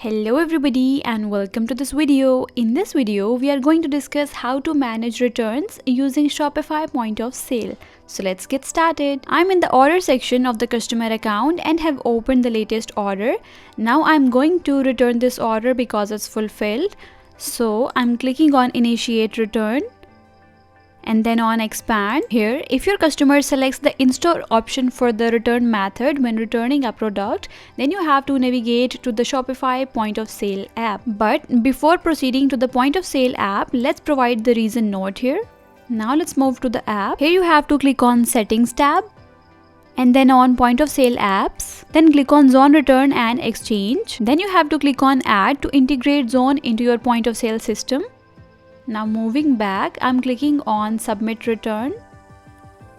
Hello everybody and welcome to this video. In this video, we are going to discuss how to manage returns using Shopify point of sale. So let's get started. I'm in the order section of the customer account and have opened the latest order. Now I'm going to return this order because it's fulfilled. So I'm clicking on initiate return and then on expand. Here, if your customer selects the in-store option for the return method when returning a product, then you have to navigate to the Shopify point of sale app. But before proceeding to the point of sale app, let's provide the reason note here. Now let's move to the app. Here you have to click on settings tab and then on point of sale apps, then click on zone return and exchange. Then you have to click on add to integrate zone into your point of sale system. Now moving back, I'm clicking on submit return.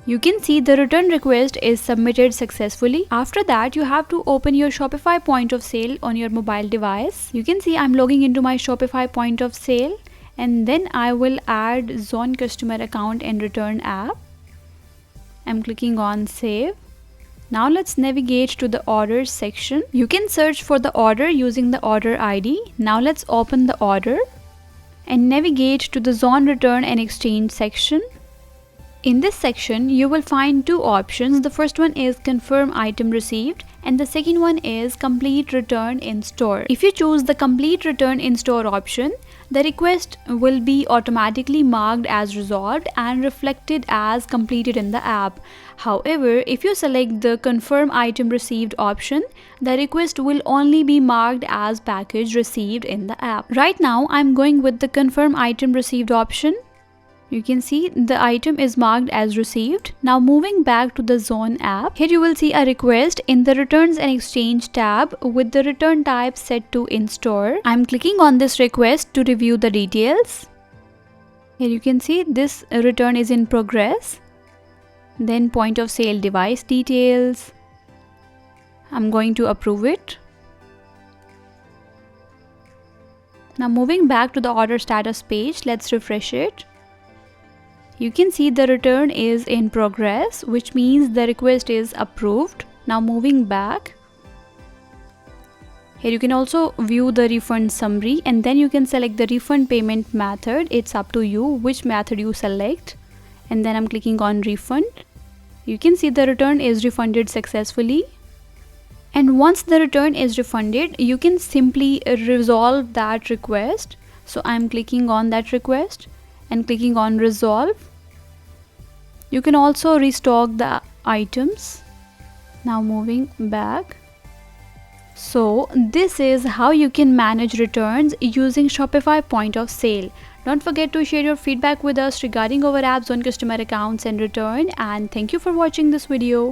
You can see the return request is submitted successfully. After that, you have to open your Shopify point of sale on your mobile device. You can see I'm logging into my Shopify point of sale and then I will add zone customer account and return app. I'm clicking on save. Now let's navigate to the orders section. You can search for the order using the order ID. Now let's open the order and navigate to the zone return and exchange section. In this section, you will find two options. The first one is confirm item received and the second one is complete return in store. If you choose the complete return in store option, the request will be automatically marked as resolved and reflected as completed in the app. However, if you select the confirm item received option, the request will only be marked as package received in the app. Right now, I'm going with the confirm item received option. You can see the item is marked as received. Now moving back to the zone app, here you will see a request in the returns and exchange tab with the return type set to in store. I'm clicking on this request to review the details. Here you can see this return is in progress. Then point of sale device details. I'm going to approve it. Now moving back to the order status page, let's refresh it. You can see the return is in progress, which means the request is approved. Now moving back. Here you can also view the refund summary and then you can select the refund payment method. It's up to you which method you select. And then I'm clicking on refund. You can see the return is refunded successfully. And once the return is refunded, you can simply resolve that request. So I'm clicking on that request and clicking on resolve. You can also restock the items. Now moving back. So this is how you can manage returns using Shopify point of sale. Don't forget to share your feedback with us regarding our apps on customer accounts and return, and thank you for watching this video.